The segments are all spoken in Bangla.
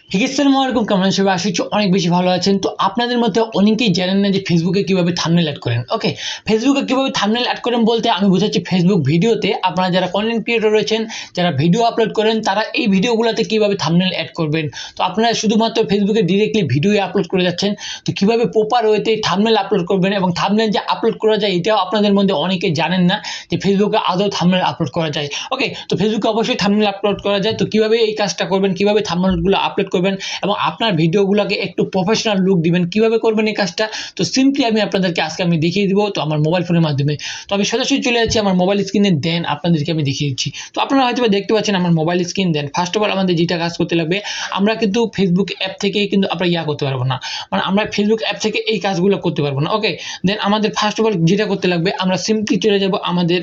আসসালামু আলাইকুম, কেমন আছেন সবাই? আশা করছি অনেক বেশি ভালো আছেন। তো আপনাদের মধ্যে অনেকেই জানেন না যে ফেসবুকে কিভাবে থাম্বনেল এড করেন। ওকে, ফেসবুকে কিভাবে থাম্বনেল এড করেন বলতে আমি বোঝাচ্ছি ফেসবুক ভিডিওতে আপনারা যারা কন্টেন্ট ক্রিয়েটর রয়েছেন, যারা ভিডিও আপলোড করেন, তারা এই ভিডিওগুলোতে কিভাবে থাম্বনেল এড করবেন। তো আপনারা শুধুমাত্র ফেসবুকে ডিরেক্টলি ভিডিও আপলোড করে যাচ্ছেন, তো কিভাবে প্রপার ওয়েতে থাম্বনেল আপলোড করবেন এবং থাম্বনেল যে আপলোড করা যায় এটাও আপনাদের মধ্যে অনেকে জানেন না যে ফেসবুকে আদৌ থাম্বনেল আপলোড করা যায়। ওকে, তো ফেসবুকে অবশ্যই থাম্বনেল আপলোড করা যায়। তো কিভাবে এই কাজটা করবেন, কিভাবে থাম্বনেলগুলো আপলোড করবেন এবং আপনার ভিডিওগুলোকে একটু প্রফেশনাল লুক দিবেন, কিভাবে করবেন এই কাজটা। তো সিম্পলি আমি আপনাদেরকে আজকে দেখিয়ে দিব, তো আমার মোবাইল ফোনের মাধ্যমে। তো আমি সরাসরি চলে যাচ্ছি আমার মোবাইল স্ক্রিনে, দেন আপনাদেরকে আমি দেখিয়ে দিচ্ছি। তো আপনারা হয়তো দেখতে পাচ্ছেন আমার mobile screen. Then first of all আমাদের যেটা কাজ করতে লাগবে, আমরা কিন্তু ফেসবুক অ্যাপ থেকেই কিন্তু আমরা করতে পারবো না, মানে আমরা ফেসবুক অ্যাপ থেকে এই কাজগুলো করতে পারবো না। ওকে, দেন আমাদের ফার্স্ট অফ অল যেটা করতে লাগবে, আমরা সিম্পলি চলে যাব আমাদের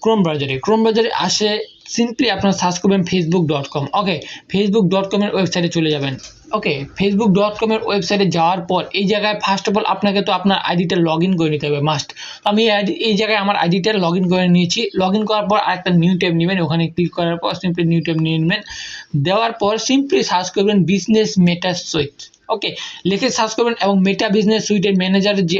ক্রোম ব্রাউজারে আসে সিম্পলি আপনারা সার্চ করবেন facebook.com। ওকে, facebook.com এর ওয়েবসাইটে চলে যাবেন। ওকে, facebook.com এর ওয়েবসাইটে যাওয়ার পর এই জায়গায় ফার্স্ট অফ অল আপনাকে তো আপনার আইডিটা লগ ইন করে নিতে হবে মাস্ট। তো আমি এই জায়গায় আমার আইডিটা লগ ইন করে নিয়েছি। লগ ইন করার পর আরেকটা নিউ ট্যাব নেবেন, ওখানে ক্লিক করার পর সিম্পলি নিউ ট্যাব নিয়ে নেবেন। দেওয়ার পর সিম্পলি সার্চ করবেন বিজনেস মেটা সুইট। ওকে, লিখে সার্চ করবেন এবং মেটা বিজনেস সুইটের ম্যানেজারের যে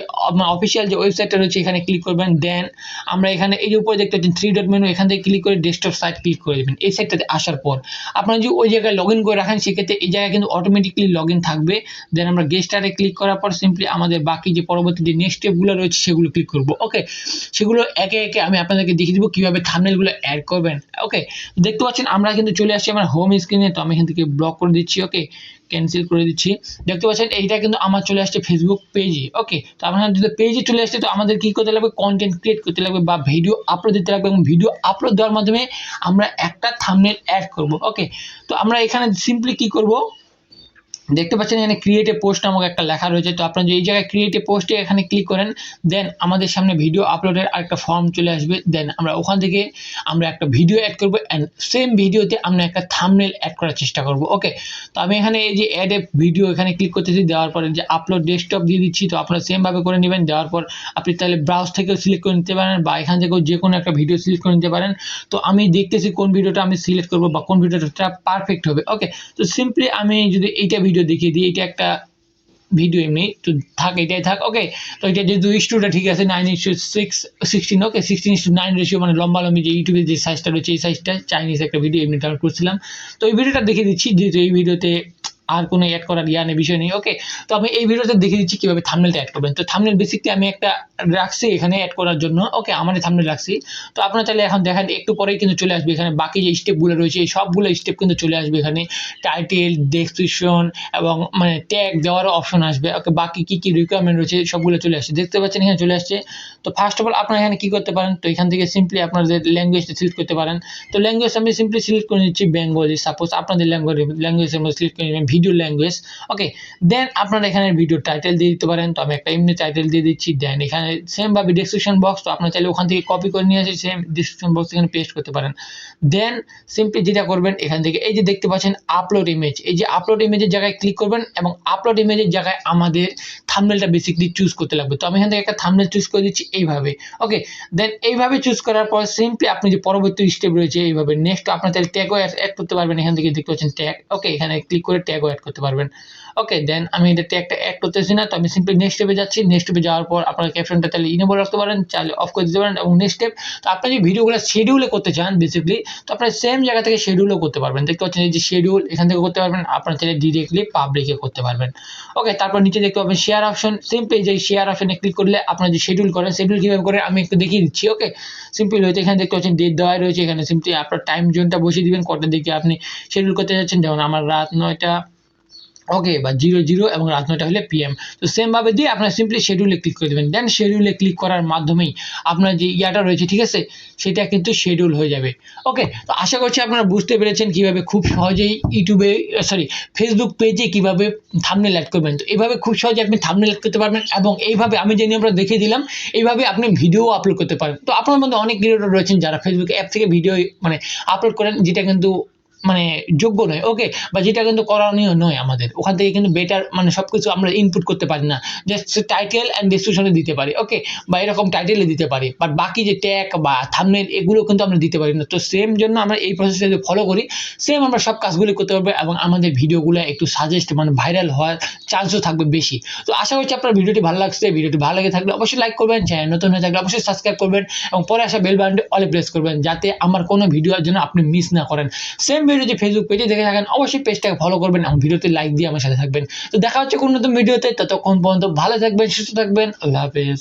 অফিসিয়াল যে ওয়েবসাইটটা রয়েছে এখানে ক্লিক করবেন। দেন আমরা এখানে এই যে উপরে দেখতে পাচ্ছেন 3 ডট মেনু, এখান থেকে ক্লিক করে ডেস্কটপ সাইট ক্লিক করে দেবেন। এই সাইটটাতে আসার পর আপনারা যদি ওই জায়গায় লগ ইন করে রাখেন, সেক্ষেত্রে এই জায়গায় কিন্তু অটোমেটিকলি লগ ইন থাকবে। দেন আমরা গেট স্টার্টে ক্লিক করার পর সিম্পলি আমাদের বাকি যে পরবর্তী যে নেক্সট স্টেপগুলো রয়েছে সেগুলো ক্লিক করবো। ওকে, সেগুলো একে একে আমি আপনাদেরকে দেখিয়ে দিব কীভাবে থাম্বনেলগুলো অ্যাড করবেন। ওকে, দেখতে পাচ্ছেন আমরা কিন্তু চলে আসছি আমার হোম স্ক্রিনে। তো আমি এখান থেকে ব্লক করে দিচ্ছি। ওকে, ক্যান্সেল করে দিচ্ছি। দেখতে পাচ্ছেন এইটা কিন্তু আমার চলে আসছে ফেসবুক পেজে। ওকে, তো আপনার যদি পেজে চলে আসছে, তো আমাদের কি করতে লাগবে, কন্টেন্ট ক্রিয়েট করতে লাগবে বা ভিডিও আপলোড দিতে লাগবে এবং ভিডিও আপলোড দেওয়ার মাধ্যমে আমরা একটা থাম্বনেল অ্যাড করব। ওকে, তো আমরা এখানে সিম্পলি কি করব, দেখতে পাচ্ছেন এখানে ক্রিয়েট এ পোস্ট নামক একটা লেখা রয়েছে। তো আপনারা যদি এই জায়গায় ক্রিয়েট এ পোস্টে এখানে ক্লিক করেন, দেন আমাদের সামনে ভিডিও আপলোডের আরেকটা ফর্ম চলে আসবে। দেন আমরা ওখান থেকে আমরা একটা ভিডিও অ্যাড করব অ্যান্ড সেম ভিডিওতে আমরা একটা থাম্বনেল অ্যাড করার চেষ্টা করব। ওকে, তো আমি এখানে এই যে অ্যাড এ ভিডিও এখানে ক্লিক করতেছি, দেওয়ার পরে যে আপলোড ডেস্কটপ দিয়ে দিচ্ছি। তো আপনারা সেমভাবে করে নেবেন। দেওয়ার পর আপনি তাহলে ব্রাউজ থেকেও সিলেক্ট করে নিতে পারেন বা এখান থেকেও যে কোনো একটা ভিডিও সিলেক্ট করে নিতে পারেন। তো আমি দেখতেছি কোন ভিডিওটা আমি সিলেক্ট করব বা কোন ভিডিওটা পারফেক্ট হবে। ওকে, তো সিম্পলি আমি যদি এইটা ভিডিও দেখিয়ে দিই, এটা একটা ভিডিও এমনি তো থাক, এটাই থাক। ওকে, তো এটা যেহেতু ইস্যুটা ঠিক আছে 9:16। ওকে, 16:9 রেশিও, মানে লম্বালম্বি যে ইউটিউবের যে সাইজটা রয়েছে এই সাইজটা, চাইনিজ একটা ভিডিও এমনি ডাউনলোড করছিলাম। তো এই ভিডিওটা দেখিয়ে দিচ্ছি, যেহেতু এই ভিডিওতে আর কোনো অ্যাড করার নেই, বিষয় নেই। ওকে, তো আমি এই ভিডিওতে দেখিয়ে দিচ্ছি কীভাবে থাম্বনেলটা অ্যাড করবেন। তো থাম্বনেল বেসিকলি আমি একটা রাখছি এখানে অ্যাড করার জন্য। ওকে, আমার থাম্বনেল রাখছি। তো আপনারা চাইলে এখন দেখেন একটু পরেই কিন্তু চলে আসবে এখানে বাকি যে স্টেপগুলো রয়েছে, এই সবগুলো স্টেপ কিন্তু চলে আসবে এখানে। টাইটেল, ডেসক্রিপশন এবং মানে ট্যাগ দেওয়ারও অপশন আসবে। ওকে, বাকি কী কী রিকোয়ারমেন্ট রয়েছে সবগুলো চলে আসছে, দেখতে পাচ্ছেন এখানে চলে আসছে। তো ফার্স্ট অফ অল আপনারা এখানে কী করতে পারেন, তো এখান থেকে সিম্পলি আপনাদের ল্যাঙ্গুয়েজটা সিলেক্ট করতে পারেন। তো ল্যাঙ্গুয়েজ আমি সিম্পলি সিলেক্ট করে নিচ্ছি বেঙ্গলি। সাপোজ আপনাদের ল্যাঙ্গুয়েজের মধ্যে সিলেক্ট করে নেবেন ভিডিও ল্যাঙ্গুয়েজ। ওকে, দেন আপনারা এখানে ভিডিও টাইটেল দিয়ে দিতে পারেন। তো আমি একটা এমনি টাইটেল দিয়ে দিচ্ছি। দেন এখানে সেমভাবে ডেসক্রিপশন বক্স, তো আপনারা চাইলে ওখান থেকে কপি করে নিয়ে আসে সেম ডেসক্রিপশন বক্স এখানে পেস্ট করতে পারেন। দেন সিম্পলি যেটা করবেন, এখান থেকে এই যে দেখতে পাচ্ছেন আপলোড ইমেজ, এই যে আপলোড ইমেজের জায়গায় ক্লিক করবেন এবং আপলোড ইমেজের জায়গায় আমাদের থাম্বনেলটা বেসিকলি চুজ করতে লাগবে। তো আমি এখান থেকে একটা থাম্বনেল চুজ করে দিচ্ছি এইভাবে। ওকে, দেন এইভাবে চুজ করার পর সিম্পলি আপনি যে পরবর্তী স্টেপ রয়েছে এইভাবে নেক্সট আপনার তাহলে ট্যাগও অ্যাড করতে পারবেন। এখান থেকে দেখতে পাচ্ছেন ট্যাগ। ওকে, এখানে ক্লিক করে ট্যাগও অ্যাড করতে পারবেন। ওকে, দেন আমি এটা ট্যাগটা অ্যাড করতেছি না, তো আমি সিম্পলি নেক্সট স্টেপে যাচ্ছি। নেক্সট স্টেপে যাওয়ার পর আপনার ক্যাপশনটা তাহলে ইনেবল রাখতে পারেন, চাইলে অফ করে দিতে পারেন। এবং নেক্সট স্টেপ, তো আপনি যে ভিডিওগুলো শিডিউলে করতে চান বেসিকলি, তো আপনার সেম জায়গা থেকে শিডিউলও করতে পারবেন। দেখতে পাচ্ছেন এই যে শিডিউল, এখান থেকে করতে পারবেন। আপনার চাইলে ডিরেক্টলি পাবলিকে করতে পারবেন। ওকে, তারপর নিচে দেখতে পাবেন শেয়ার অপশন। সিম্পলি যে শেয়ার অপশনে ক্লিক করলে আপনার যে শিডিউল করেন, শিডিউল কীভাবে করে আমি একটু দেখিয়ে দিচ্ছি। ওকে, সিম্পল হয়তো এখানে দেখতে পাচ্ছেন ডেট দেওয়া রয়েছে, এখানে সিম্পলি আপনার টাইম জোনটা বসিয়ে দিবেন কটার দিকে আপনি শিডিউল করতে যাচ্ছেন। যেমন আমার রাত 9টা ওকে বা 00 এবং রাত 9টা হলে PM। তো সেমভাবে দিয়ে আপনার সিম্পলি শিডিউলে ক্লিক করে দেবেন। দেন শিডিউলে ক্লিক করার মাধ্যমেই আপনার যে ইয়াটা রয়েছে, ঠিক আছে, সেটা কিন্তু শিডিউল হয়ে যাবে। ওকে, তো আশা করছি আপনারা বুঝতে পেরেছেন কীভাবে খুব সহজেই ফেসবুক পেজে কীভাবে থাম্বনেল অ্যাড করবেন। তো এইভাবে খুব সহজে আপনি থাম্বনেল অ্যাড করতে পারবেন এবং এইভাবে আমি যে নিয়মটা দেখিয়ে দিলাম এইভাবে আপনি ভিডিও আপলোড করতে পারেন। তো আপনার মধ্যে অনেক ক্রিয়েটর রয়েছেন যারা ফেসবুক অ্যাপ থেকে ভিডিও মানে আপলোড করেন, যেটা কিন্তু মানে যোগ্য নয়, ওকে, বা যেটা কিন্তু করণীয় নয় আমাদের। ওখান থেকে কিন্তু বেটার মানে সবকিছু আমরা ইনপুট করতে পারি না। জাস্ট টাইটেল অ্যান্ড ডেসক্রিপশনে দিতে পারি, ওকে, বা এরকম টাইটেলে দিতে পারি, বাট বাকি যে ট্যাগ বা থাম্বনেল এগুলো কিন্তু আমরা দিতে পারি না। তো সেম জন্য আমরা এই প্রসেসটা যদি ফলো করি, সেম আমরা সব কাজগুলি করতে পারবো এবং আমাদের ভিডিওগুলো একটু সাজেস্ট মানে ভাইরাল হওয়ার চান্সও থাকবে বেশি। তো আশা করছি আপনার ভিডিওটি ভালো লাগছে। ভিডিওটি ভালো লেগে থাকলে অবশ্যই লাইক করবেন, চ্যানেল নতুন হয়ে থাকলে অবশ্যই সাবস্ক্রাইব করবেন এবং পরে আসা বেল বাটনটি অলে প্রেস করবেন, যাতে আমার কোনো ভিডিওর জন্য আপনি মিস না করেন। সেম ভিডিও যদি ফেসবুক পেজে দেখে থাকেন, অবশ্যই পেজটাকে ফলো করবেন এবং ভিডিওতে লাইক দিয়ে আমার সাথে থাকবেন। তো দেখা হচ্ছে কোনো নতুন ভিডিওতে, ততক্ষণ পর্যন্ত ভালো থাকবেন, সুস্থ থাকবেন। আল্লাহ হাফেজ।